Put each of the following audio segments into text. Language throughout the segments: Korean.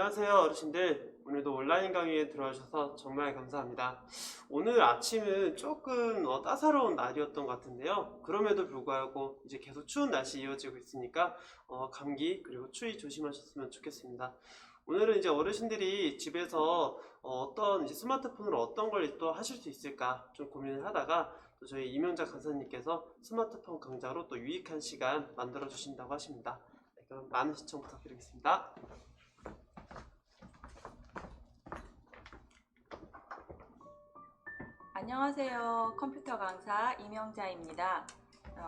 안녕하세요 어르신들. 오늘도 온라인 강의에 들어와주셔서 정말 감사합니다. 오늘 아침은 조금 따사로운 날이었던 것 같은데요. 그럼에도 불구하고 이제 계속 추운 날씨 이어지고 있으니까 감기 그리고 추위 조심하셨으면 좋겠습니다. 오늘은 이제 어르신들이 집에서 어떤 이제 스마트폰으로 어떤 걸 또 하실 수 있을까 좀 고민을 하다가 또 저희 이명자 강사님께서 스마트폰 강좌로 또 유익한 시간 만들어 주신다고 하십니다. 네, 그럼 많은 시청 부탁드리겠습니다. 안녕하세요. 컴퓨터 강사 이명자입니다.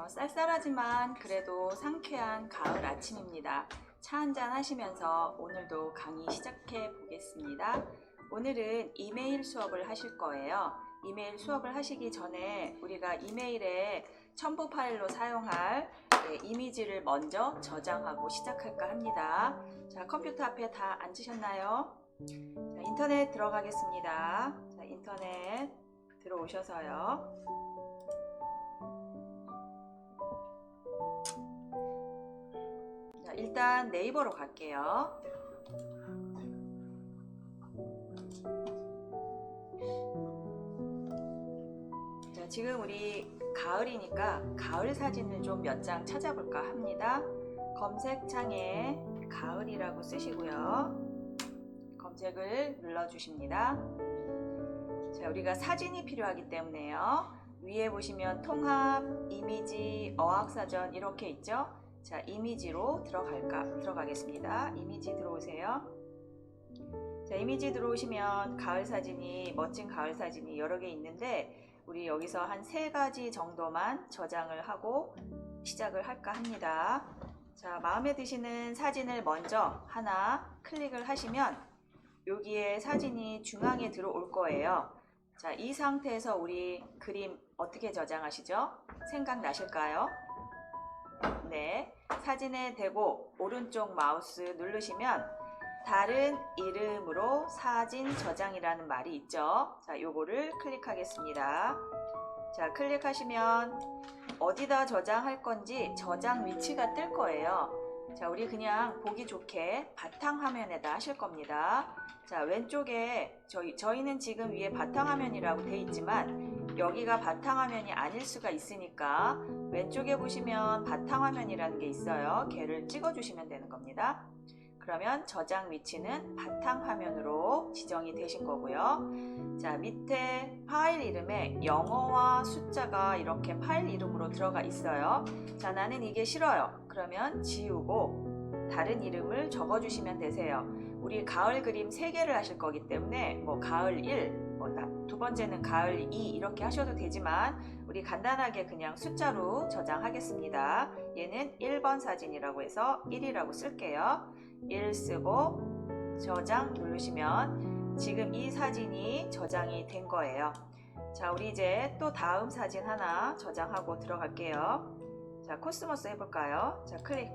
쌀쌀하지만 그래도 상쾌한 가을 아침입니다. 차 한잔 하시면서 오늘도 강의 시작해 보겠습니다. 오늘은 이메일 수업을 하실 거예요. 이메일 수업을 하시기 전에 우리가 이메일에 첨부 파일로 사용할 이미지를 먼저 저장하고 시작할까 합니다. 자, 컴퓨터 앞에 다 앉으셨나요? 자, 인터넷 들어가겠습니다. 자, 인터넷 들어오셔서요. 자, 일단 네이버로 갈게요. 자, 지금 우리 가을이니까 가을 사진을 좀 몇 장 찾아볼까 합니다. 검색창에 가을이라고 쓰시고요. 검색을 눌러주십니다. 자, 우리가 사진이 필요하기 때문에요. 위에 보시면 통합, 이미지, 어학사전 이렇게 있죠. 자, 이미지로 들어가겠습니다. 이미지 들어오세요. 자, 이미지 들어오시면 가을 사진이, 멋진 가을 사진이 여러 개 있는데 우리 여기서 한 3가지 정도만 저장을 하고 시작을 할까 합니다. 자, 마음에 드시는 사진을 먼저 하나 클릭을 하시면 여기에 사진이 중앙에 들어올 거예요. 자, 이 상태에서 우리 그림 어떻게 저장하시죠? 생각나실까요? 네, 사진에 대고 오른쪽 마우스 누르시면 다른 이름으로 사진 저장이라는 말이 있죠. 자, 요거를 클릭하겠습니다. 자, 클릭하시면 어디다 저장할 건지 저장 위치가 뜰 거예요. 자, 우리 그냥 보기 좋게 바탕화면에다 하실 겁니다. 자, 왼쪽에 저희는 지금 위에 바탕화면이라고 돼 있지만 여기가 바탕화면이 아닐 수가 있으니까 왼쪽에 보시면 바탕화면이라는 게 있어요. 걔를 찍어주시면 되는 겁니다. 그러면 저장 위치는 바탕화면으로 지정이 되신 거고요. 자, 밑에 파일 이름에 영어와 숫자가 이렇게 파일 이름으로 들어가 있어요. 자, 나는 이게 싫어요. 그러면 지우고 다른 이름을 적어주시면 되세요. 우리 가을 그림 3개를 하실 거기 때문에 가을 1, 두 번째는 가을 2 이렇게 하셔도 되지만 우리 간단하게 그냥 숫자로 저장하겠습니다. 얘는 1번 사진이라고 해서 1이라고 쓸게요. 1 쓰고 저장 누르시면 지금 이 사진이 저장이 된 거예요. 자, 우리 이제 또 다음 사진 하나 저장하고 들어갈게요. 자, 코스모스 해볼까요? 자, 클릭.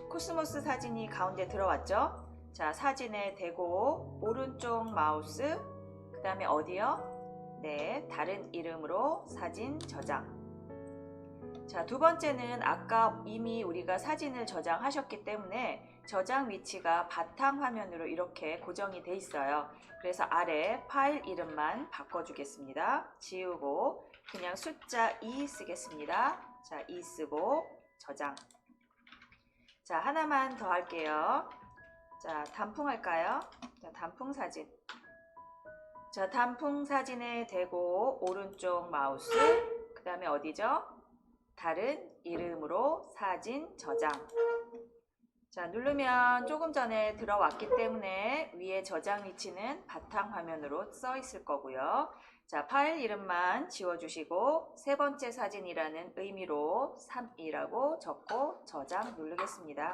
코스모스 사진이 가운데 들어왔죠? 자, 사진에 대고 오른쪽 마우스, 그 다음에 어디요? 네, 다른 이름으로 사진 저장. 자, 두 번째는 아까 이미 우리가 사진을 저장하셨기 때문에 저장 위치가 바탕화면으로 이렇게 고정이 돼 있어요. 그래서 아래 파일 이름만 바꿔주겠습니다. 지우고 그냥 숫자 2 쓰겠습니다. 자, 2 쓰고 저장. 자, 하나만 더 할게요. 자, 단풍 할까요? 자, 단풍 사진. 자, 단풍 사진에 대고 오른쪽 마우스, 그 다음에 어디죠? 다른 이름으로 사진 저장. 자, 누르면 조금 전에 들어왔기 때문에 위에 저장 위치는 바탕화면으로 써 있을 거고요. 자, 파일 이름만 지워주시고 3번째 사진이라는 의미로 3이라고 적고 저장 누르겠습니다.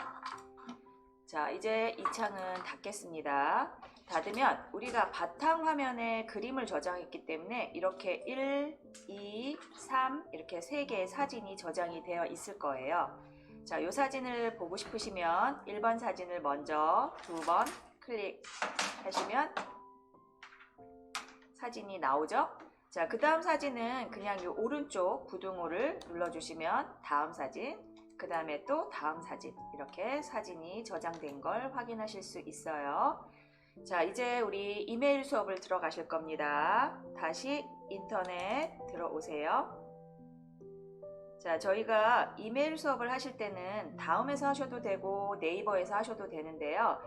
자, 이제 이 창은 닫겠습니다. 닫으면 우리가 바탕화면에 그림을 저장했기 때문에 이렇게 1, 2, 3 이렇게 3개의 사진이 저장이 되어 있을 거예요. 자, 이 사진을 보고 싶으시면 1번 사진을 먼저 2번 클릭하시면 사진이 나오죠? 자, 그 다음 사진은 그냥 이 오른쪽 부등호를 눌러주시면 다음 사진, 그 다음에 또 다음 사진, 이렇게 사진이 저장된 걸 확인하실 수 있어요. 자, 이제 우리 이메일 수업을 들어가실 겁니다. 다시 인터넷 들어오세요. 자, 저희가 이메일 수업을 하실 때는 다음에서 하셔도 되고 네이버에서 하셔도 되는데요.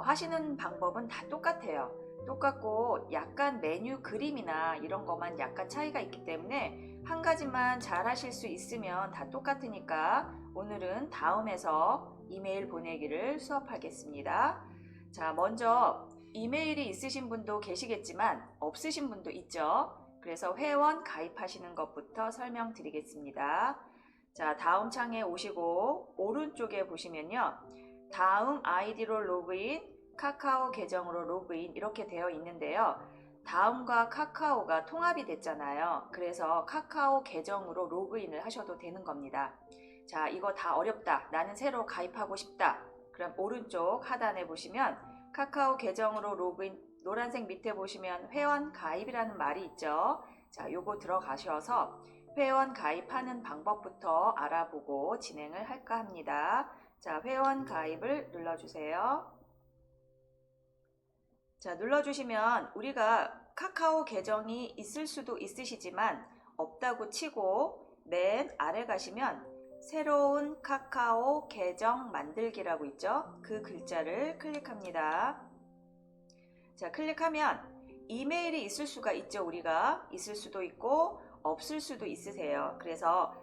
하시는 방법은 다 똑같아요. 똑같고 약간 메뉴 그림이나 이런 것만 약간 차이가 있기 때문에 한 가지만 잘 하실 수 있으면 다 똑같으니까 오늘은 다음에서 이메일 보내기를 수업하겠습니다. 자, 먼저 이메일이 있으신 분도 계시겠지만 없으신 분도 있죠. 그래서 회원 가입하시는 것부터 설명드리겠습니다. 자, 다음 창에 오시고 오른쪽에 보시면요. 다음 아이디로 로그인, 카카오 계정으로 로그인 이렇게 되어 있는데요. 다음과 카카오가 통합이 됐잖아요. 그래서 카카오 계정으로 로그인을 하셔도 되는 겁니다. 자, 이거 다 어렵다. 나는 새로 가입하고 싶다. 그럼 오른쪽 하단에 보시면 카카오 계정으로 로그인, 노란색 밑에 보시면 회원 가입이라는 말이 있죠. 자, 요거 들어가셔서 회원 가입하는 방법부터 알아보고 진행을 할까 합니다. 자, 회원 가입을 눌러주세요. 자, 눌러주시면 우리가 카카오 계정이 있을 수도 있으시지만 없다고 치고 맨 아래 가시면 새로운 카카오 계정 만들기라고 있죠. 그 글자를 클릭합니다. 자, 클릭하면 이메일이 있을 수가 있죠. 우리가 있을 수도 있고 없을 수도 있으세요. 그래서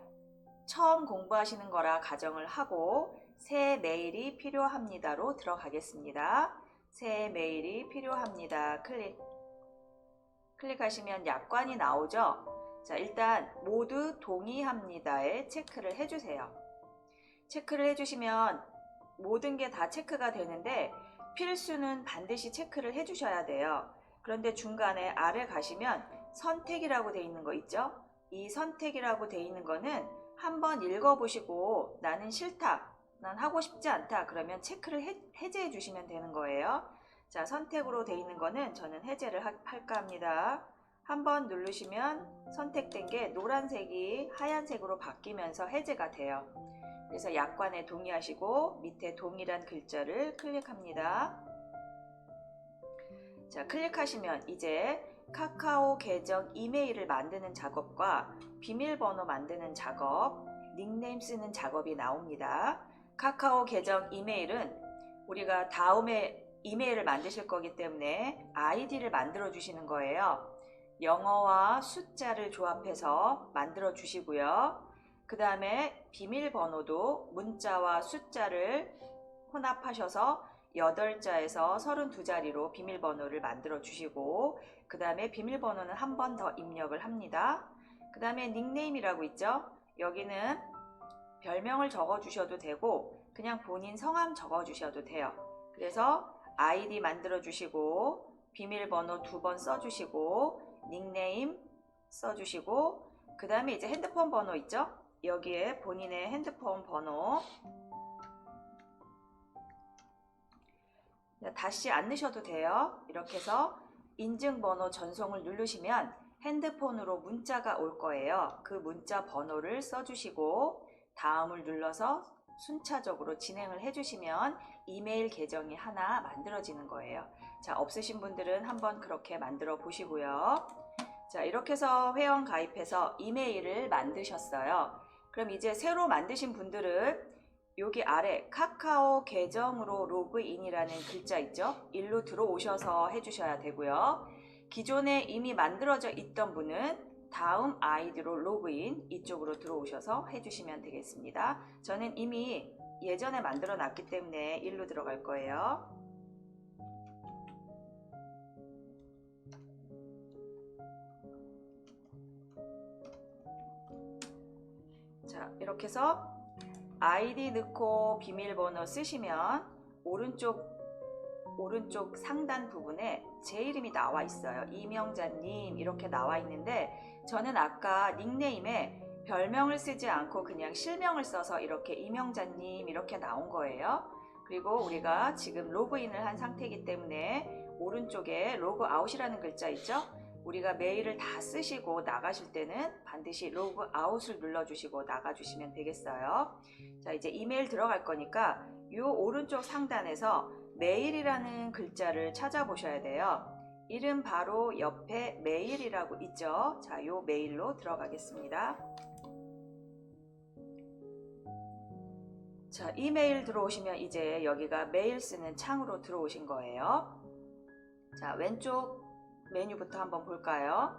처음 공부하시는 거라 가정을 하고 새 메일이 필요합니다로 들어가겠습니다. 새 메일이 필요합니다. 클릭하시면 약관이 나오죠. 자, 일단 모두 동의합니다에 체크를 해주세요. 체크를 해주시면 모든 게 다 체크가 되는데 필수는 반드시 체크를 해주셔야 돼요. 그런데 중간에 아래 가시면 선택이라고 되어 있는 거 있죠? 이 선택이라고 되어 있는 거는 한번 읽어보시고 나는 싫다, 난 하고 싶지 않다 그러면 체크를 해제해 주시면 되는 거예요. 자, 선택으로 되어 있는 거는 저는 해제를 할까 합니다. 한번 누르시면 선택된 게 노란색이 하얀색으로 바뀌면서 해제가 돼요. 그래서 약관에 동의하시고 밑에 동일한 글자를 클릭합니다. 자, 클릭하시면 이제 카카오 계정 이메일을 만드는 작업과 비밀번호 만드는 작업, 닉네임 쓰는 작업이 나옵니다. 카카오 계정 이메일은 우리가 다음에 이메일을 만드실 거기 때문에 아이디를 만들어 주시는 거예요. 영어와 숫자를 조합해서 만들어 주시고요. 그 다음에 비밀번호도 문자와 숫자를 혼합하셔서 8자에서 32자리로 비밀번호를 만들어 주시고 그 다음에 비밀번호는 한 번 더 입력을 합니다. 그 다음에 닉네임이라고 있죠. 여기는 별명을 적어 주셔도 되고 그냥 본인 성함 적어 주셔도 돼요. 그래서 아이디 만들어 주시고 비밀번호 2번 써 주시고 닉네임 써 주시고 그 다음에 이제 핸드폰 번호 있죠. 여기에 본인의 핸드폰 번호 다시 안 넣으셔도 돼요. 이렇게 해서 인증번호 전송을 누르시면 핸드폰으로 문자가 올 거예요. 그 문자 번호를 써주시고 다음을 눌러서 순차적으로 진행을 해주시면 이메일 계정이 하나 만들어지는 거예요. 자, 없으신 분들은 한번 그렇게 만들어 보시고요. 자, 이렇게 해서 회원 가입해서 이메일을 만드셨어요. 그럼 이제 새로 만드신 분들은 여기 아래 카카오 계정으로 로그인이라는 글자 있죠? 일로 들어오셔서 해주셔야 되고요. 기존에 이미 만들어져 있던 분은 다음 아이디로 로그인 이쪽으로 들어오셔서 해주시면 되겠습니다. 저는 이미 예전에 만들어 놨기 때문에 일로 들어갈 거예요. 자, 이렇게 해서 아이디 넣고 비밀번호 쓰시면 오른쪽 상단 부분에 제 이름이 나와 있어요. 이명자님 이렇게 나와 있는데 저는 아까 닉네임에 별명을 쓰지 않고 그냥 실명을 써서 이렇게 이명자님 이렇게 나온 거예요. 그리고 우리가 지금 로그인을 한 상태이기 때문에 오른쪽에 로그아웃이라는 글자 있죠? 우리가 메일을 다 쓰시고 나가실 때는 반드시 로그 아웃을 눌러주시고 나가주시면 되겠어요. 자, 이제 이메일 들어갈 거니까 이 오른쪽 상단에서 메일이라는 글자를 찾아보셔야 돼요. 이름 바로 옆에 메일이라고 있죠. 자, 요 메일로 들어가겠습니다. 자, 이메일 들어오시면 이제 여기가 메일 쓰는 창으로 들어오신 거예요. 자, 왼쪽 메뉴부터 한번 볼까요?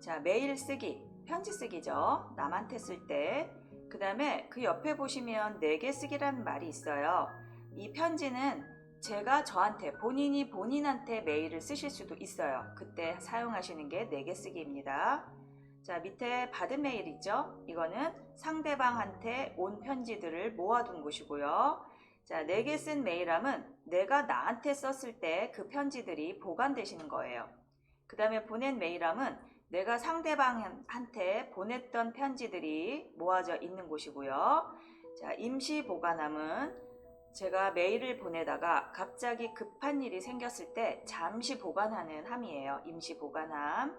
자, 메일 쓰기, 편지 쓰기죠. 남한테 쓸 때. 그 다음에 그 옆에 보시면 4개 쓰기라는 말이 있어요. 이 편지는 제가 저한테, 본인이 본인한테 메일을 쓰실 수도 있어요. 그때 사용하시는 게 4개 쓰기입니다. 자, 밑에 받은 메일 있죠? 이거는 상대방한테 온 편지들을 모아둔 곳이고요. 자, 4개 쓴 메일함은 내가 나한테 썼을 때 그 편지들이 보관되시는 거예요. 그 다음에 보낸 메일함은 내가 상대방한테 보냈던 편지들이 모아져 있는 곳이고요. 자, 임시 보관함은 제가 메일을 보내다가 갑자기 급한 일이 생겼을 때 잠시 보관하는 함이에요. 임시 보관함.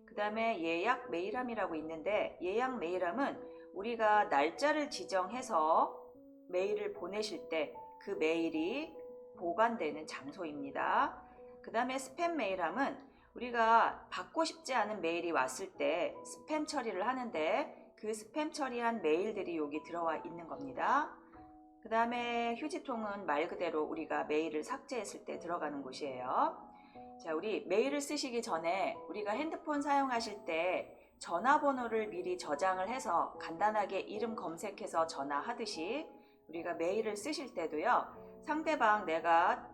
그 다음에 예약 메일함이라고 있는데 예약 메일함은 우리가 날짜를 지정해서 메일을 보내실 때 그 메일이 보관되는 장소입니다. 그 다음에 스팸 메일함은 우리가 받고 싶지 않은 메일이 왔을 때 스팸 처리를 하는데 그 스팸 처리한 메일들이 여기 들어와 있는 겁니다. 그 다음에 휴지통은 말 그대로 우리가 메일을 삭제했을 때 들어가는 곳이에요. 자, 우리 메일을 쓰시기 전에 우리가 핸드폰 사용하실 때 전화번호를 미리 저장을 해서 간단하게 이름 검색해서 전화하듯이 우리가 메일을 쓰실 때도요, 상대방 내가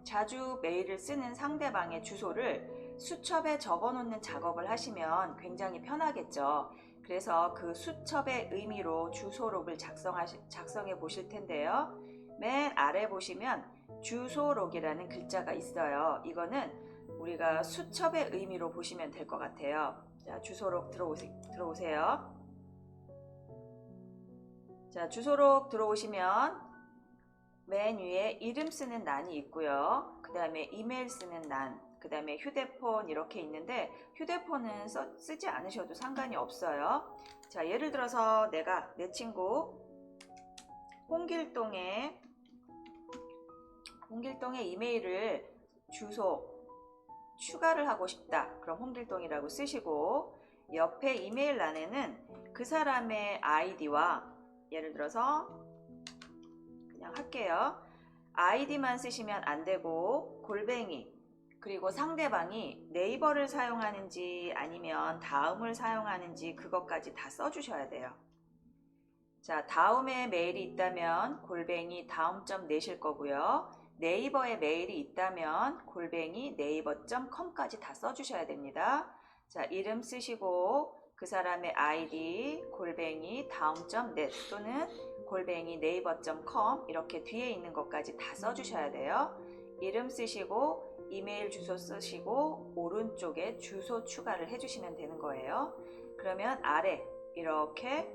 자주 메일을 쓰는 상대방의 주소를 수첩에 적어 놓는 작업을 하시면 굉장히 편하겠죠. 그래서 그 수첩의 의미로 주소록을 작성해 보실 텐데요. 맨 아래 보시면 주소록이라는 글자가 있어요. 이거는 우리가 수첩의 의미로 보시면 될 것 같아요. 자, 주소록 들어오세요. 자, 주소록 들어오시면 맨 위에 이름 쓰는 란이 있고요. 그 다음에 이메일 쓰는 란, 그 다음에 휴대폰 이렇게 있는데 휴대폰은 쓰지 않으셔도 상관이 없어요. 자, 예를 들어서 내가 내 친구 홍길동의 이메일을 주소 추가를 하고 싶다. 그럼 홍길동이라고 쓰시고 옆에 이메일 란에는 그 사람의 아이디와 예를 들어서 그냥 할게요. 아이디만 쓰시면 안 되고 골뱅이 그리고 상대방이 네이버를 사용하는지 아니면 다음을 사용하는지 그것까지 다 써주셔야 돼요. 자, 다음에 메일이 있다면 골뱅이 다음.점 내실 거고요. 네이버에 메일이 있다면 골뱅이 네이버.com까지 다 써주셔야 됩니다. 자, 이름 쓰시고 그 사람의 아이디 골뱅이 다음.net 또는 골뱅이 네이버.com 이렇게 뒤에 있는 것까지 다 써주셔야 돼요. 이름 쓰시고 이메일 주소 쓰시고 오른쪽에 주소 추가를 해주시면 되는 거예요. 그러면 아래 이렇게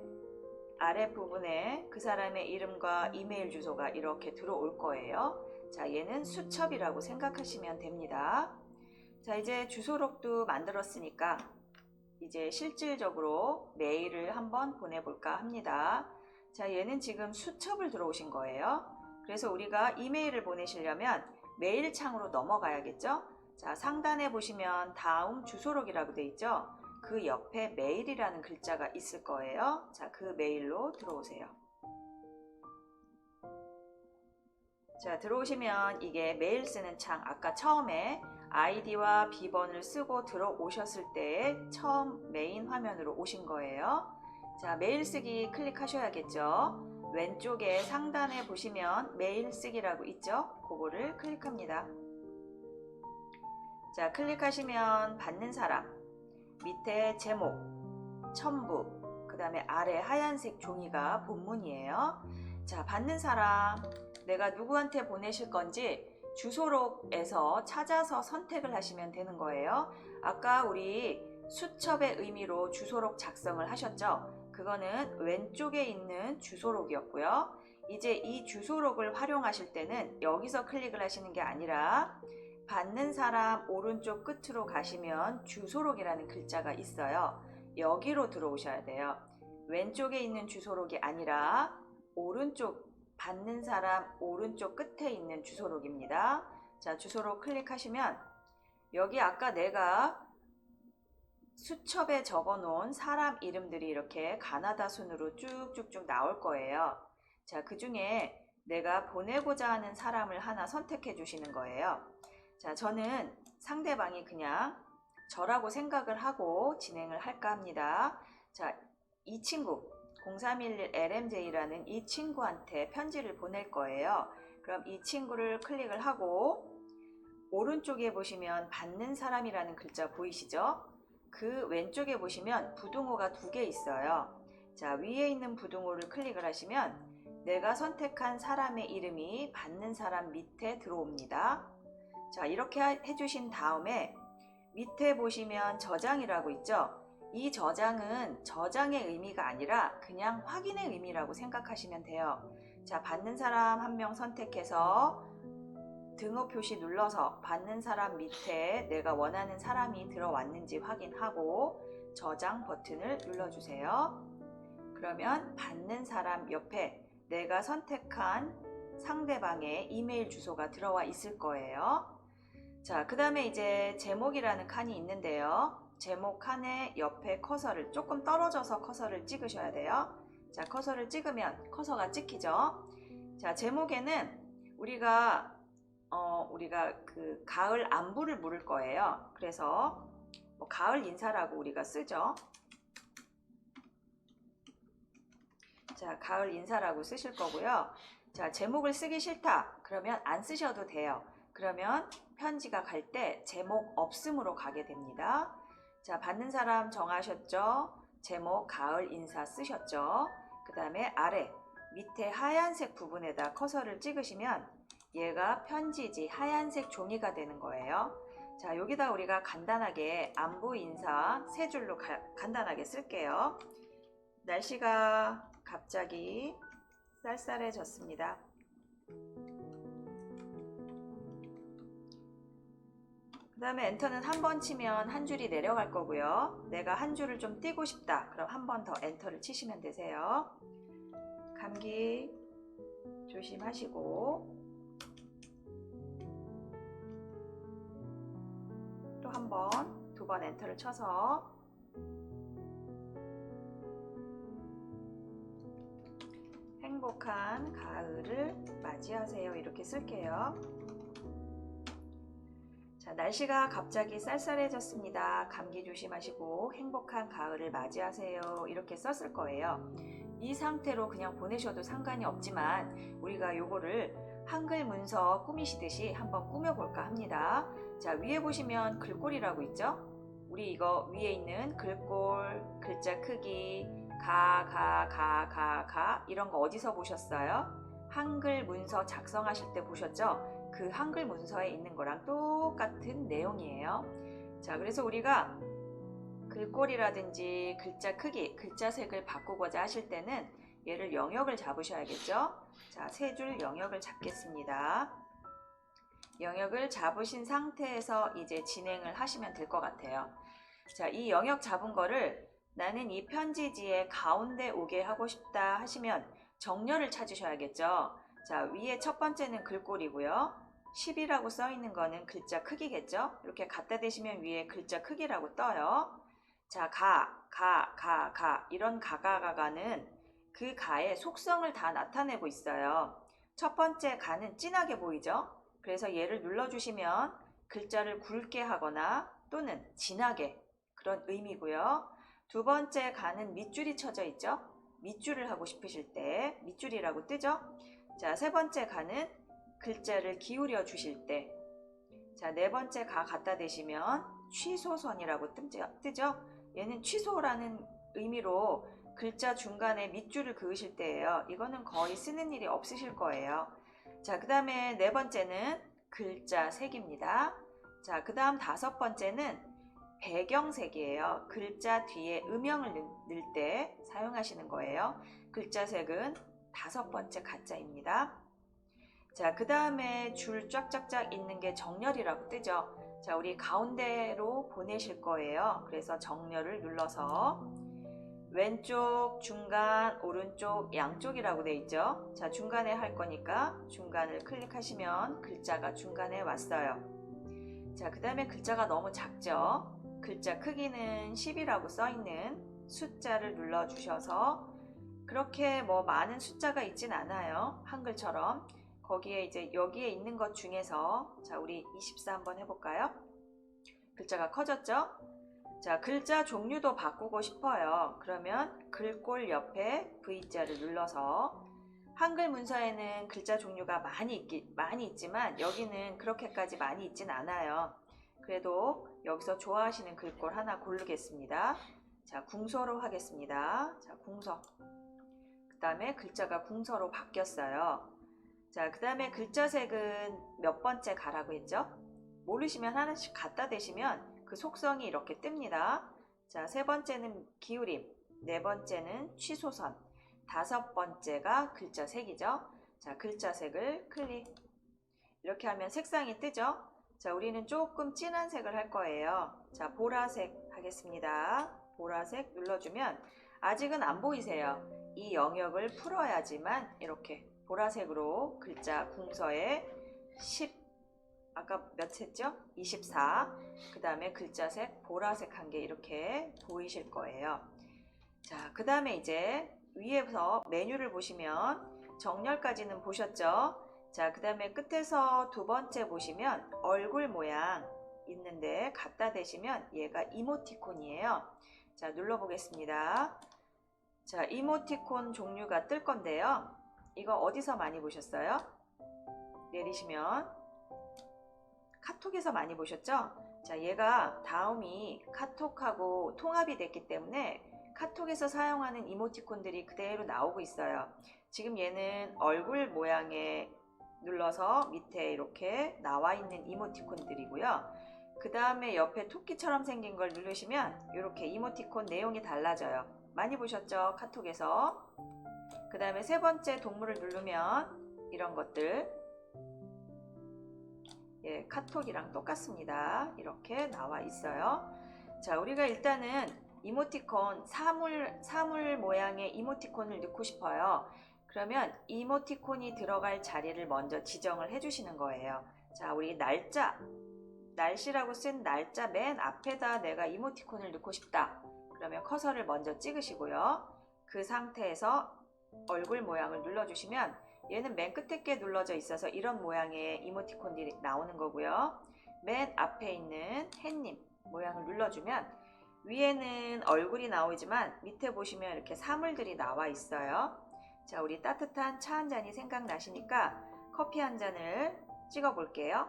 아래 부분에 그 사람의 이름과 이메일 주소가 이렇게 들어올 거예요. 자, 얘는 수첩이라고 생각하시면 됩니다. 자, 이제 주소록도 만들었으니까 이제 실질적으로 메일을 한번 보내볼까 합니다. 자, 얘는 지금 수첩을 들어오신 거예요. 그래서 우리가 이메일을 보내시려면 메일 창으로 넘어가야겠죠? 자, 상단에 보시면 다음 주소록이라고 돼 있죠? 그 옆에 메일이라는 글자가 있을 거예요. 자, 그 메일로 들어오세요. 자, 들어오시면 이게 메일 쓰는 창, 아까 처음에 아이디와 비번을 쓰고 들어오셨을 때 처음 메인 화면으로 오신 거예요. 자, 메일 쓰기 클릭하셔야겠죠. 왼쪽에 상단에 보시면 메일 쓰기라고 있죠. 그거를 클릭합니다. 자, 클릭하시면 받는 사람, 밑에 제목, 첨부, 그 다음에 아래 하얀색 종이가 본문이에요. 자, 받는 사람, 내가 누구한테 보내실 건지 주소록에서 찾아서 선택을 하시면 되는 거예요. 아까 우리 수첩의 의미로 주소록 작성을 하셨죠? 그거는 왼쪽에 있는 주소록이었고요. 이제 이 주소록을 활용하실 때는 여기서 클릭을 하시는 게 아니라 받는 사람 오른쪽 끝으로 가시면 주소록이라는 글자가 있어요. 여기로 들어오셔야 돼요. 왼쪽에 있는 주소록이 아니라 오른쪽, 받는 사람 오른쪽 끝에 있는 주소록입니다. 자, 주소록 클릭하시면 여기 아까 내가 수첩에 적어 놓은 사람 이름들이 이렇게 가나다 순으로 쭉쭉쭉 나올 거예요. 자, 그 중에 내가 보내고자 하는 사람을 하나 선택해 주시는 거예요. 자, 저는 상대방이 그냥 저라고 생각을 하고 진행을 할까 합니다. 자, 이 친구 0311LMJ라는 이 친구한테 편지를 보낼 거예요. 그럼 이 친구를 클릭을 하고 오른쪽에 보시면 받는 사람이라는 글자 보이시죠? 그 왼쪽에 보시면 부등호가 2개 있어요. 자, 위에 있는 부등호를 클릭을 하시면 내가 선택한 사람의 이름이 받는 사람 밑에 들어옵니다. 자, 이렇게 해주신 다음에 밑에 보시면 저장이라고 있죠? 이 저장은 저장의 의미가 아니라 그냥 확인의 의미라고 생각하시면 돼요. 자, 받는 사람 한 명 선택해서 등호 표시 눌러서 받는 사람 밑에 내가 원하는 사람이 들어왔는지 확인하고 저장 버튼을 눌러주세요. 그러면 받는 사람 옆에 내가 선택한 상대방의 이메일 주소가 들어와 있을 거예요. 자, 그 다음에 이제 제목이라는 칸이 있는데요. 제목 칸의 옆에 커서를 조금 떨어져서 커서를 찍으셔야 돼요. 자, 커서를 찍으면 커서가 찍히죠. 자, 제목에는 우리가 그 가을 안부를 물을 거예요. 그래서 뭐 가을 인사라고 우리가 쓰죠. 자, 가을 인사라고 쓰실 거고요. 자, 제목을 쓰기 싫다. 그러면 안 쓰셔도 돼요. 그러면 편지가 갈 때 제목 없음으로 가게 됩니다. 자, 받는 사람 정하셨죠? 제목 가을 인사 쓰셨죠? 그 다음에 아래 밑에 하얀색 부분에다 커서를 찍으시면 얘가 편지지 하얀색 종이가 되는 거예요. 자, 여기다 우리가 간단하게 안부 인사 3줄로 간단하게 쓸게요. 날씨가 갑자기 쌀쌀해졌습니다. 그 다음에 엔터는 한 번 치면 한 줄이 내려갈 거고요. 내가 한 줄을 좀 띄고 싶다. 그럼 한 번 더 엔터를 치시면 되세요. 감기 조심하시고 또 한 번, 2번 엔터를 쳐서 행복한 가을을 맞이하세요. 이렇게 쓸게요. 자, 날씨가 갑자기 쌀쌀해졌습니다. 감기 조심하시고 행복한 가을을 맞이하세요. 이렇게 썼을 거예요. 이 상태로 그냥 보내셔도 상관이 없지만 우리가 요거를 한글 문서 꾸미시듯이 한번 꾸며볼까 합니다. 자, 위에 보시면 글꼴이라고 있죠? 우리 이거 위에 있는 글꼴, 글자 크기, 가 이런 거 어디서 보셨어요? 한글 문서 작성하실 때 보셨죠? 그 한글 문서에 있는 거랑 똑같은 내용이에요. 자, 그래서 우리가 글꼴이라든지 글자 크기, 글자 색을 바꾸고자 하실 때는 얘를 영역을 잡으셔야겠죠? 자, 3줄 영역을 잡겠습니다. 영역을 잡으신 상태에서 이제 진행을 하시면 될 것 같아요. 자, 이 영역 잡은 거를 나는 이 편지지에 가운데 오게 하고 싶다 하시면 정렬을 찾으셔야겠죠. 자, 위에 첫 번째는 글꼴이고요. 10이라고 써 있는 거는 글자 크기겠죠. 이렇게 갖다 대시면 위에 글자 크기라고 떠요. 자, 이런 가가가가는 그 가의 속성을 다 나타내고 있어요. 첫 번째 가는 진하게 보이죠? 그래서 얘를 눌러주시면 글자를 굵게 하거나 또는 진하게 그런 의미고요. 두 번째 가는 밑줄이 쳐져 있죠? 밑줄을 하고 싶으실 때 밑줄이라고 뜨죠? 자, 세 번째 가는 글자를 기울여 주실 때, 자, 네 번째 가 갖다 대시면 취소선이라고 뜨죠? 얘는 취소라는 의미로 글자 중간에 밑줄을 그으실 때예요. 이거는 거의 쓰는 일이 없으실 거예요. 자, 그 다음에 네 번째는 글자 색입니다. 자, 그 다음 5번째는 배경색이에요. 글자 뒤에 음영을 넣을 때 사용하시는 거예요. 글자 색은 5번째 가짜입니다. 자, 그 다음에 줄 쫙쫙쫙 있는 게 정렬이라고 뜨죠. 자, 우리 가운데로 보내실 거예요. 그래서 정렬을 눌러서 왼쪽, 중간, 오른쪽, 양쪽이라고 돼 있죠. 자, 중간에 할 거니까 중간을 클릭하시면 글자가 중간에 왔어요. 자, 그 다음에 글자가 너무 작죠. 글자 크기는 10이라고 써 있는 숫자를 눌러 주셔서 그렇게 뭐 많은 숫자가 있진 않아요. 한글처럼. 거기에 이제 여기에 있는 것 중에서 자, 우리 24 한번 해볼까요? 글자가 커졌죠? 자, 글자 종류도 바꾸고 싶어요. 그러면 글꼴 옆에 V자를 눌러서 한글 문서에는 글자 종류가 많이 있지만 여기는 그렇게까지 많이 있진 않아요. 그래도 여기서 좋아하시는 글꼴 하나 고르겠습니다. 자, 궁서로 하겠습니다. 자, 궁서. 그 다음에 글자가 궁서로 바뀌었어요. 자, 그 다음에 글자 색은 몇 번째 가라고 했죠? 모르시면 하나씩 갖다 대시면 그 속성이 이렇게 뜹니다. 자, 세 번째는 기울임, 네 번째는 취소선, 다섯 번째가 글자 색이죠. 자, 글자 색을 클릭. 이렇게 하면 색상이 뜨죠. 자, 우리는 조금 진한 색을 할 거예요. 자, 보라색 하겠습니다. 보라색 눌러주면 아직은 안 보이세요. 이 영역을 풀어야지만 이렇게 보라색으로 글자 궁서에 10, 아까 몇 했죠? 24. 그 다음에 글자색 보라색 한 개 이렇게 보이실 거예요. 자, 그 다음에 이제 위에서 메뉴를 보시면 정렬까지는 보셨죠? 자, 그 다음에 끝에서 두 번째 보시면 얼굴 모양 있는데 갖다 대시면 얘가 이모티콘이에요. 자, 눌러보겠습니다. 자, 이모티콘 종류가 뜰 건데요. 이거 어디서 많이 보셨어요? 내리시면 카톡에서 많이 보셨죠? 자, 얘가 다음이 카톡하고 통합이 됐기 때문에 카톡에서 사용하는 이모티콘들이 그대로 나오고 있어요. 지금 얘는 얼굴 모양에 눌러서 밑에 이렇게 나와 있는 이모티콘들이고요. 그 다음에 옆에 토끼처럼 생긴 걸 누르시면 이렇게 이모티콘 내용이 달라져요. 많이 보셨죠? 카톡에서. 그 다음에 세 번째 동물을 누르면 이런 것들, 예, 카톡이랑 똑같습니다. 이렇게 나와 있어요. 자, 우리가 일단은 이모티콘, 사물 모양의 이모티콘을 넣고 싶어요. 그러면 이모티콘이 들어갈 자리를 먼저 지정을 해주시는 거예요. 자, 우리 날씨라고 쓴 날짜 맨 앞에다 내가 이모티콘을 넣고 싶다. 그러면 커서를 먼저 찍으시고요. 그 상태에서 얼굴 모양을 눌러주시면 얘는 맨 끝에 게 눌러져 있어서 이런 모양의 이모티콘들이 나오는 거고요. 맨 앞에 있는 햇님 모양을 눌러주면 위에는 얼굴이 나오지만 밑에 보시면 이렇게 사물들이 나와 있어요. 자, 우리 따뜻한 차 한 잔이 생각나시니까 커피 한 잔을 찍어 볼게요.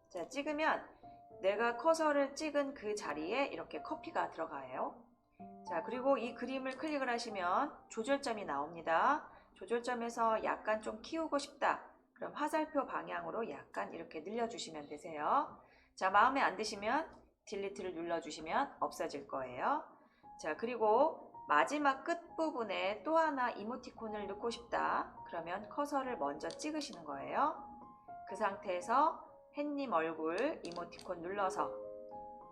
자, 찍으면 내가 커서를 찍은 그 자리에 이렇게 커피가 들어가요. 자, 그리고 이 그림을 클릭을 하시면 조절점이 나옵니다. 조절점에서 약간 좀 키우고 싶다. 그럼 화살표 방향으로 약간 이렇게 늘려주시면 되세요. 자, 마음에 안 드시면 딜리트를 눌러주시면 없어질 거예요. 자, 그리고 마지막 끝부분에 또 하나 이모티콘을 넣고 싶다. 그러면 커서를 먼저 찍으시는 거예요. 그 상태에서 햇님 얼굴 이모티콘 눌러서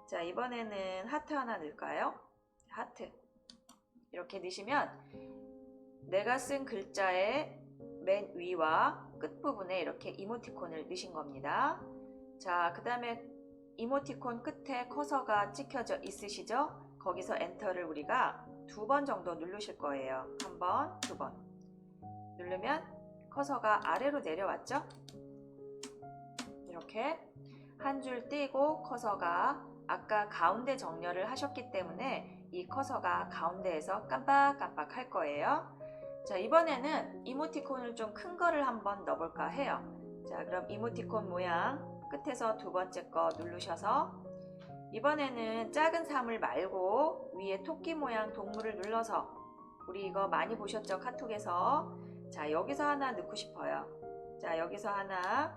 자, 이번에는 하트 하나 넣을까요? 하트 이렇게 넣으시면 내가 쓴 글자의 맨 위와 끝부분에 이렇게 이모티콘을 넣으신 겁니다. 자, 그 다음에 이모티콘 끝에 커서가 찍혀져 있으시죠? 거기서 엔터를 우리가 2번 정도 누르실 거예요. 1번, 2번 누르면 커서가 아래로 내려왔죠? 이렇게 한 줄 띄고 커서가 아까 가운데 정렬을 하셨기 때문에 이 커서가 가운데에서 깜빡깜빡 할 거예요. 자, 이번에는 이모티콘을 좀 큰 거를 한번 넣어볼까 해요. 자, 그럼 이모티콘 모양 끝에서 두 번째 거 누르셔서 이번에는 작은 사물 말고 위에 토끼 모양 동물을 눌러서 우리 이거 많이 보셨죠? 카톡에서. 자, 여기서 하나 넣고 싶어요. 자, 여기서 하나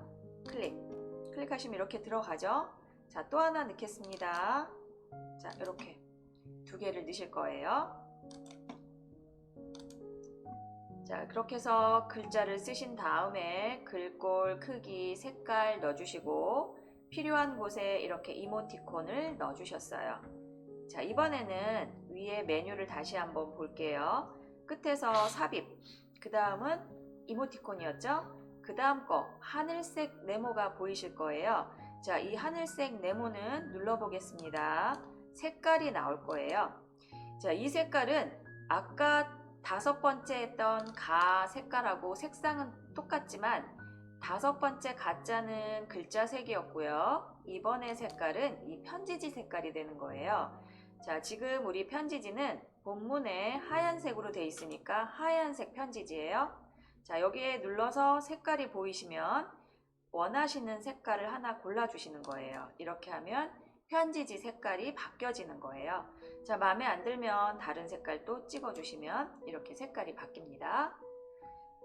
클릭하시면 이렇게 들어가죠? 자, 또 하나 넣겠습니다. 자, 이렇게 2개를 넣으실 거예요. 자, 그렇게 해서 글자를 쓰신 다음에 글꼴, 크기, 색깔 넣어주시고 필요한 곳에 이렇게 이모티콘을 넣어주셨어요. 자, 이번에는 위에 메뉴를 다시 한번 볼게요. 끝에서 삽입, 그 다음은 이모티콘이었죠? 그 다음 거 하늘색 네모가 보이실 거예요. 자, 이 하늘색 네모는 눌러보겠습니다. 색깔이 나올 거예요. 자, 이 색깔은 아까 5번째 했던 가 색깔하고 색상은 똑같지만 5번째 가자는 글자 색이었고요. 이번에 색깔은 이 편지지 색깔이 되는 거예요. 자, 지금 우리 편지지는 본문에 하얀색으로 되어 있으니까 하얀색 편지지예요. 자, 여기에 눌러서 색깔이 보이시면 원하시는 색깔을 하나 골라주시는 거예요. 이렇게 하면 편지지 색깔이 바뀌어지는 거예요. 자, 마음에 안 들면 다른 색깔 또 찍어주시면 이렇게 색깔이 바뀝니다.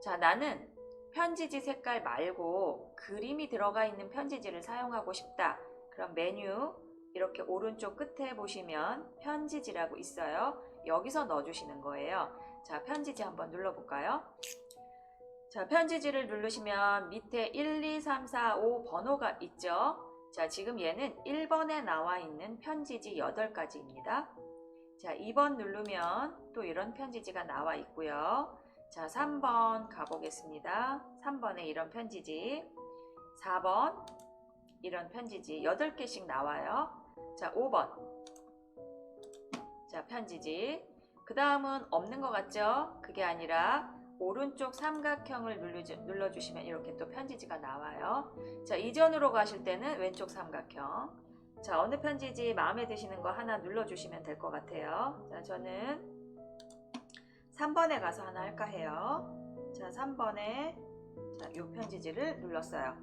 자, 나는 편지지 색깔 말고 그림이 들어가 있는 편지지를 사용하고 싶다. 그럼 메뉴 이렇게 오른쪽 끝에 보시면 편지지라고 있어요. 여기서 넣어주시는 거예요. 자, 편지지 한번 눌러볼까요? 자, 편지지를 누르시면 밑에 1, 2, 3, 4, 5 번호가 있죠. 자, 지금 얘는 1번에 나와 있는 편지지 8가지입니다. 자, 2번 누르면 또 이런 편지지가 나와 있고요. 자, 3번 가보겠습니다. 3번에 이런 편지지, 4번 이런 편지지 8개씩 나와요. 자, 5번 자, 편지지. 그 다음은 없는 것 같죠? 그게 아니라 오른쪽 삼각형을 눌러주시면 이렇게 또 편지지가 나와요. 자, 이전으로 가실 때는 왼쪽 삼각형. 자, 어느 편지지 마음에 드시는 거 하나 눌러주시면 될 것 같아요. 자, 저는 3번에 가서 하나 할까 해요. 자, 3번에 자, 이 편지지를 눌렀어요.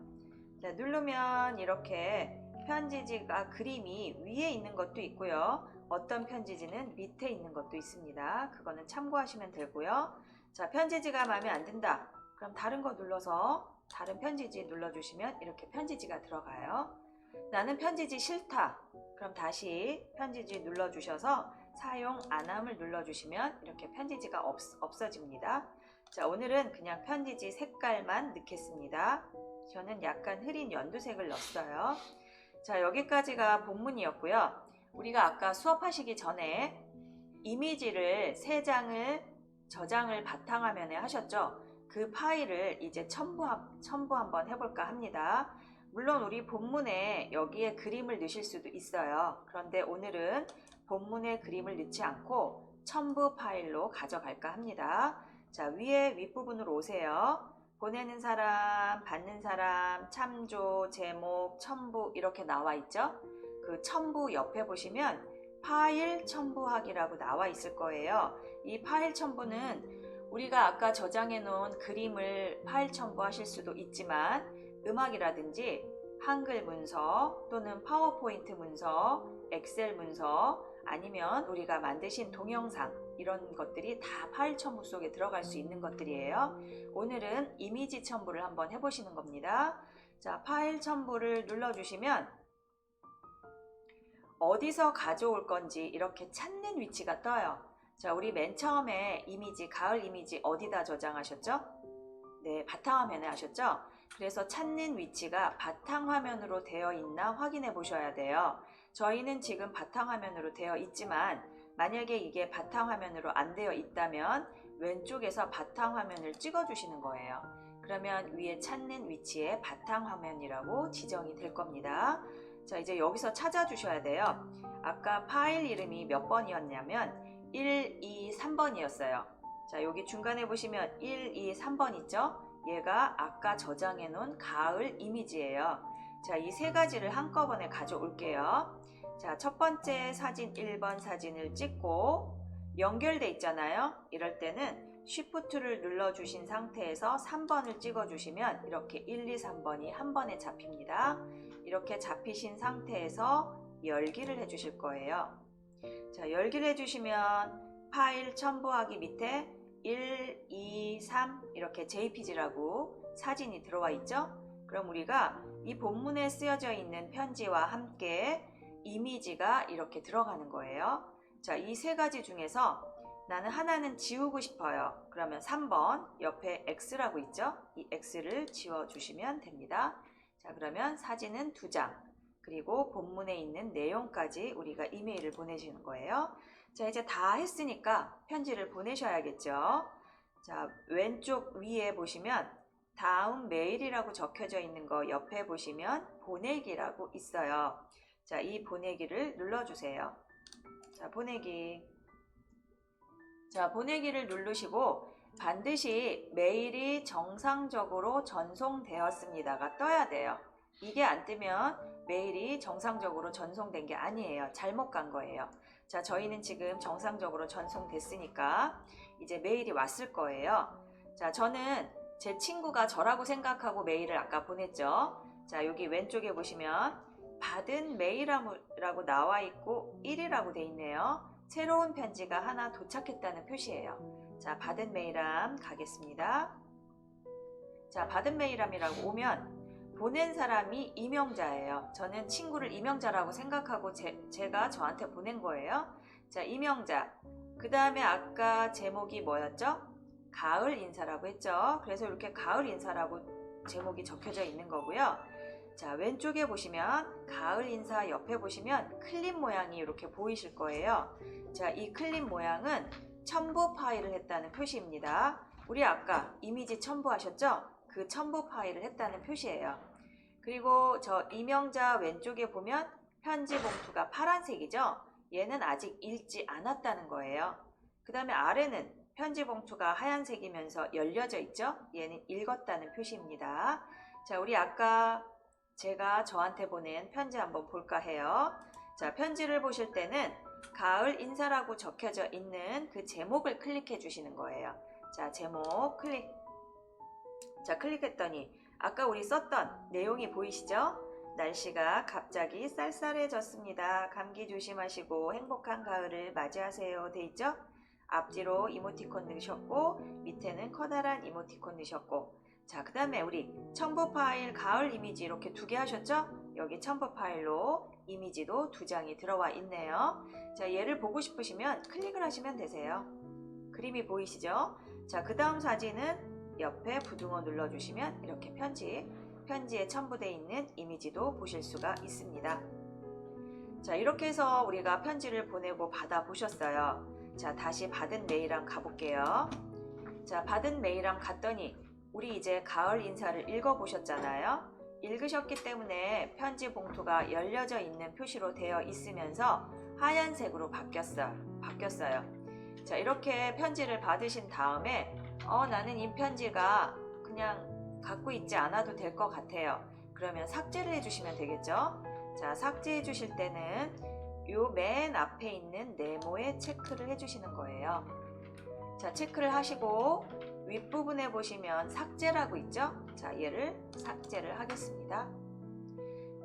자, 누르면 이렇게 편지지가 그림이 위에 있는 것도 있고요. 어떤 편지지는 밑에 있는 것도 있습니다. 그거는 참고하시면 되고요. 자, 편지지가 마음에 안 든다. 그럼 다른 거 눌러서 다른 편지지 눌러주시면 이렇게 편지지가 들어가요. 나는 편지지 싫다. 그럼 다시 편지지 눌러주셔서 사용 안함을 눌러주시면 이렇게 편지지가 없어집니다. 자, 오늘은 그냥 편지지 색깔만 넣겠습니다. 저는 약간 흐린 연두색을 넣었어요. 자, 여기까지가 본문이었고요. 우리가 아까 수업하시기 전에 이미지를 3장을 저장을 바탕화면에 하셨죠? 그 파일을 이제 첨부 한번 해볼까 합니다. 물론 우리 본문에 여기에 그림을 넣으실 수도 있어요. 그런데 오늘은 본문에 그림을 넣지 않고 첨부 파일로 가져갈까 합니다. 자, 위에 윗부분으로 오세요. 보내는 사람, 받는 사람, 참조, 제목, 첨부 이렇게 나와 있죠? 그 첨부 옆에 보시면 파일 첨부하기라고 나와 있을 거예요. 이 파일 첨부는 우리가 아까 저장해 놓은 그림을 파일 첨부하실 수도 있지만 음악이라든지 한글 문서 또는 파워포인트 문서, 엑셀 문서 아니면 우리가 만드신 동영상 이런 것들이 다 파일 첨부 속에 들어갈 수 있는 것들이에요. 오늘은 이미지 첨부를 한번 해보시는 겁니다. 자, 파일 첨부를 눌러주시면 어디서 가져올 건지 이렇게 찾는 위치가 떠요. 자, 우리 맨 처음에 이미지, 가을 이미지 어디다 저장하셨죠? 네, 바탕화면에 하셨죠? 그래서 찾는 위치가 바탕화면으로 되어 있나 확인해 보셔야 돼요. 저희는 지금 바탕화면으로 되어 있지만 만약에 이게 바탕화면으로 안 되어 있다면 왼쪽에서 바탕화면을 찍어 주시는 거예요. 그러면 위에 찾는 위치에 바탕화면이라고 지정이 될 겁니다. 자, 이제 여기서 찾아주셔야 돼요. 아까 파일 이름이 몇 번이었냐면 1, 2, 3번이었어요. 자, 여기 중간에 보시면 1, 2, 3번 있죠? 얘가 아까 저장해 놓은 가을 이미지예요. 자, 이 3가지를 한꺼번에 가져올게요. 자, 첫 번째 사진 1번 사진을 찍고 연결돼 있잖아요. 이럴 때는 Shift를 눌러주신 상태에서 3번을 찍어주시면 이렇게 1, 2, 3번이 한 번에 잡힙니다. 이렇게 잡히신 상태에서 열기를 해주실 거예요. 자, 열기를 해주시면 파일 첨부하기 밑에 1, 2, 3 이렇게 JPG라고 사진이 들어와 있죠? 그럼 우리가 이 본문에 쓰여져 있는 편지와 함께 이미지가 이렇게 들어가는 거예요. 자, 이 3가지 중에서 나는 하나는 지우고 싶어요. 그러면 3번 옆에 X라고 있죠? 이 X를 지워주시면 됩니다. 자, 그러면 사진은 2장. 그리고 본문에 있는 내용까지 우리가 이메일을 보내주는 거예요. 자, 이제 다 했으니까 편지를 보내셔야겠죠. 자, 왼쪽 위에 보시면 다음 메일이라고 적혀져 있는 거 옆에 보시면 보내기라고 있어요. 자, 이 보내기를 눌러주세요. 자, 보내기. 자, 보내기를 누르시고 반드시 메일이 정상적으로 전송되었습니다가 떠야 돼요. 이게 안 뜨면 메일이 정상적으로 전송된 게 아니에요. 잘못 간 거예요. 자, 저희는 지금 정상적으로 전송됐으니까 이제 메일이 왔을 거예요. 자, 저는 제 친구가 저라고 생각하고 메일을 아까 보냈죠. 자, 여기 왼쪽에 보시면 받은 메일이라고 나와 있고 1이라고 돼 있네요. 새로운 편지가 하나 도착했다는 표시예요. 자, 받은 메일함 가겠습니다. 자, 받은 메일함이라고 오면 보낸 사람이 이명자예요. 저는 친구를 이명자라고 생각하고 제가 저한테 보낸 거예요. 자, 이명자. 그 다음에 아까 제목이 뭐였죠? 가을 인사라고 했죠. 그래서 이렇게 가을 인사라고 제목이 적혀져 있는 거고요. 자, 왼쪽에 보시면 가을 인사 옆에 보시면 클립 모양이 이렇게 보이실 거예요. 자, 이 클립 모양은 첨부 파일을 했다는 표시입니다. 우리 아까 이미지 첨부하셨죠? 그 첨부 파일을 했다는 표시예요. 그리고 저 이명자 왼쪽에 보면 편지 봉투가 파란색이죠? 얘는 아직 읽지 않았다는 거예요. 그 다음에 아래는 편지 봉투가 하얀색이면서 열려져 있죠? 얘는 읽었다는 표시입니다. 자, 우리 아까 제가 저한테 보낸 편지 한번 볼까 해요. 자, 편지를 보실 때는 가을 인사라고 적혀져 있는 그 제목을 클릭해 주시는 거예요. 자, 제목 클릭. 자, 클릭했더니 아까 우리 썼던 내용이 보이시죠? 날씨가 갑자기 쌀쌀해졌습니다. 감기 조심하시고 행복한 가을을 맞이하세요. 돼 있죠? 앞뒤로 이모티콘 넣으셨고 밑에는 커다란 이모티콘 넣으셨고 자, 그 다음에 우리 첨부 파일 가을 이미지 이렇게 2개 하셨죠? 여기 첨부 파일로 이미지도 2장이 들어와 있네요. 자, 얘를 보고 싶으시면 클릭을 하시면 되세요. 그림이 보이시죠? 자, 그 다음 사진은 옆에 부등호 눌러주시면 이렇게 편지에 첨부되어 있는 이미지도 보실 수가 있습니다. 자, 이렇게 해서 우리가 편지를 보내고 받아보셨어요. 자, 다시 받은 메일함 가볼게요. 자, 받은 메일함 갔더니 우리 이제 가을 인사를 읽어보셨잖아요. 읽으셨기 때문에 편지 봉투가 열려져 있는 표시로 되어 있으면서 하얀색으로 바뀌었어요. 자, 이렇게 편지를 받으신 다음에 나는 이 편지가 그냥 갖고 있지 않아도 될 것 같아요. 그러면 삭제를 해주시면 되겠죠. 자, 삭제해 주실 때는 요 맨 앞에 있는 네모에 체크를 해주시는 거예요. 자, 체크를 하시고 윗부분에 보시면 삭제라고 있죠? 자, 얘를 삭제를 하겠습니다.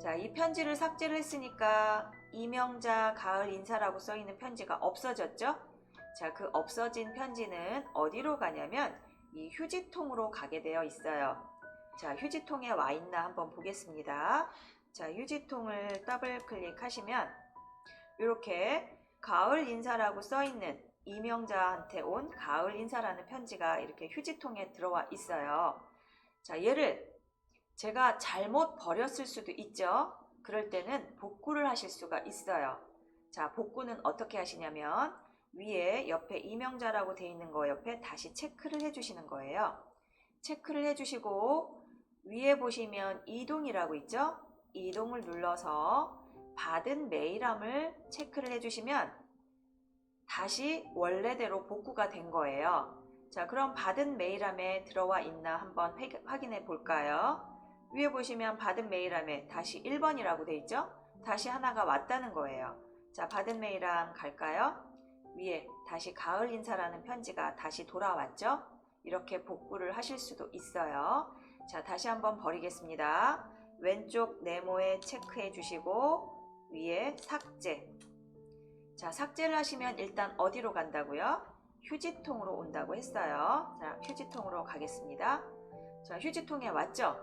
자, 이 편지를 삭제를 했으니까 이명자 가을 인사라고 써있는 편지가 없어졌죠? 자, 그 없어진 편지는 어디로 가냐면 이 휴지통으로 가게 되어 있어요. 자, 휴지통에 와 있나 한번 보겠습니다. 자, 휴지통을 더블 클릭하시면 이렇게 가을 인사라고 써있는 이명자한테 온 가을 인사라는 편지가 이렇게 휴지통에 들어와 있어요. 자, 얘를 제가 잘못 버렸을 수도 있죠. 그럴 때는 복구를 하실 수가 있어요. 자, 복구는 어떻게 하시냐면 위에 옆에 이명자라고 되어 있는 거 옆에 다시 체크를 해주시는 거예요. 체크를 해주시고 위에 보시면 이동이라고 있죠. 이동을 눌러서 받은 메일함을 체크를 해주시면 다시 원래대로 복구가 된 거예요. 자, 그럼 받은 메일함에 들어와 있나 한번 확인해 볼까요? 위에 보시면 받은 메일함에 다시 1번이라고 돼 있죠? 다시 하나가 왔다는 거예요. 자, 받은 메일함 갈까요? 위에 다시 가을 인사라는 편지가 다시 돌아왔죠? 이렇게 복구를 하실 수도 있어요. 자, 다시 한번 버리겠습니다. 왼쪽 네모에 체크해 주시고 위에 삭제. 자, 삭제를 하시면 일단 어디로 간다고요? 휴지통으로 온다고 했어요. 자, 휴지통으로 가겠습니다. 자, 휴지통에 왔죠?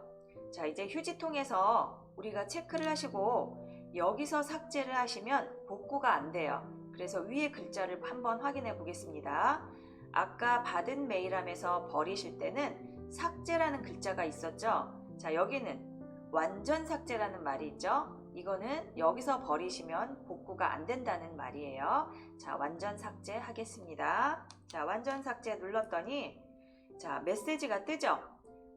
자, 이제 휴지통에서 우리가 체크를 하시고 여기서 삭제를 하시면 복구가 안 돼요. 그래서 위에 글자를 한번 확인해 보겠습니다. 아까 받은 메일함에서 버리실 때는 삭제라는 글자가 있었죠. 자, 여기는 완전 삭제라는 말이 있죠. 이거는 여기서 버리시면 복구가 안 된다는 말이에요. 자, 완전 삭제 하겠습니다. 자, 완전 삭제 눌렀더니 자, 메시지가 뜨죠.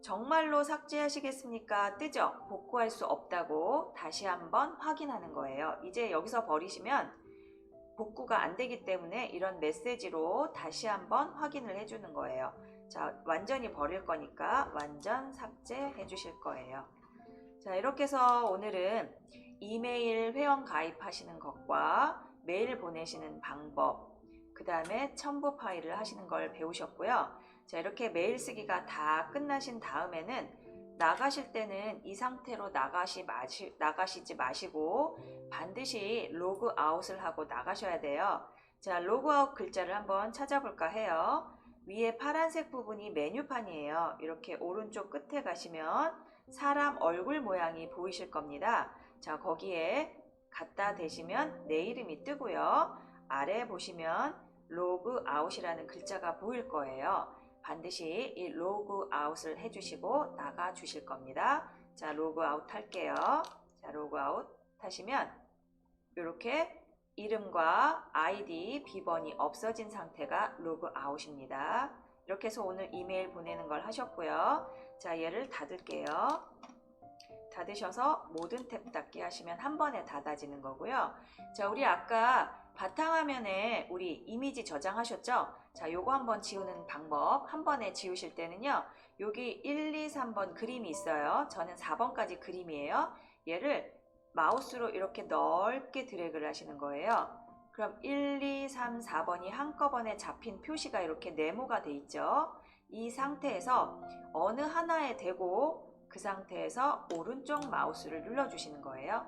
정말로 삭제하시겠습니까? 뜨죠. 복구할 수 없다고 다시 한번 확인하는 거예요. 이제 여기서 버리시면 복구가 안 되기 때문에 이런 메시지로 다시 한번 확인을 해주는 거예요. 자, 완전히 버릴 거니까 완전 삭제해 주실 거예요. 자, 이렇게 해서 오늘은 이메일 회원 가입하시는 것과 메일 보내시는 방법, 그 다음에 첨부 파일을 하시는 걸 배우셨고요. 자, 이렇게 메일 쓰기가 다 끝나신 다음에는 나가실 때는 이 상태로 나가시지 마시고 반드시 로그아웃을 하고 나가셔야 돼요. 자, 로그아웃 글자를 한번 찾아볼까 해요. 위에 파란색 부분이 메뉴판이에요. 이렇게 오른쪽 끝에 가시면 사람 얼굴 모양이 보이실 겁니다. 자, 거기에 갖다 대시면 내 이름이 뜨고요. 아래 보시면 로그아웃이라는 글자가 보일 거예요. 반드시 이 로그아웃을 해주시고 나가 주실 겁니다. 자, 로그아웃 할게요. 자, 로그아웃 하시면 이렇게 이름과 아이디, 비번이 없어진 상태가 로그아웃입니다. 이렇게 해서 오늘 이메일 보내는 걸 하셨고요. 자, 얘를 닫을게요. 닫으셔서 모든 탭 닫기 하시면 한 번에 닫아지는 거고요. 자, 우리 아까 바탕화면에 우리 이미지 저장하셨죠? 자, 요거 한번 지우는 방법. 한 번에 지우실 때는요. 여기 1, 2, 3번 그림이 있어요. 저는 4번까지 그림이에요. 얘를 마우스로 이렇게 넓게 드래그를 하시는 거예요. 그럼 1, 2, 3, 4번이 한꺼번에 잡힌 표시가 이렇게 네모가 돼 있죠. 이 상태에서 어느 하나에 대고 그 상태에서 오른쪽 마우스를 눌러주시는 거예요.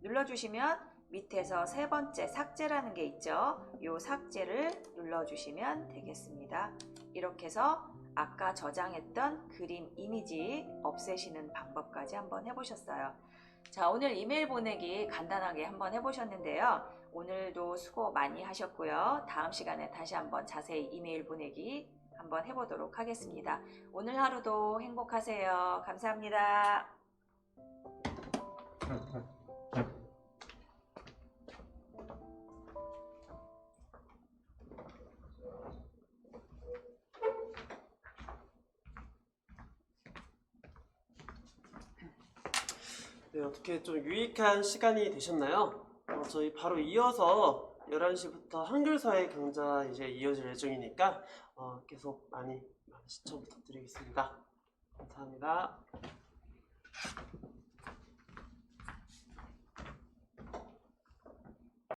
눌러주시면 밑에서 세 번째 삭제라는 게 있죠. 이 삭제를 눌러주시면 되겠습니다. 이렇게 해서 아까 저장했던 그림 이미지 없애시는 방법까지 한번 해보셨어요. 자, 오늘 이메일 보내기 간단하게 한번 해보셨는데요. 오늘도 수고 많이 하셨고요. 다음 시간에 다시 한번 자세히 이메일 보내기 한번 해보도록 하겠습니다. 오늘 하루도 행복하세요. 감사합니다. 네, 어떻게 좀 유익한 시간이 되셨나요? 저희 바로 이어서 11시부터 한글사회 강좌 이제 이어질 예정이니까 계속 많이 시청 부탁드리겠습니다. 감사합니다.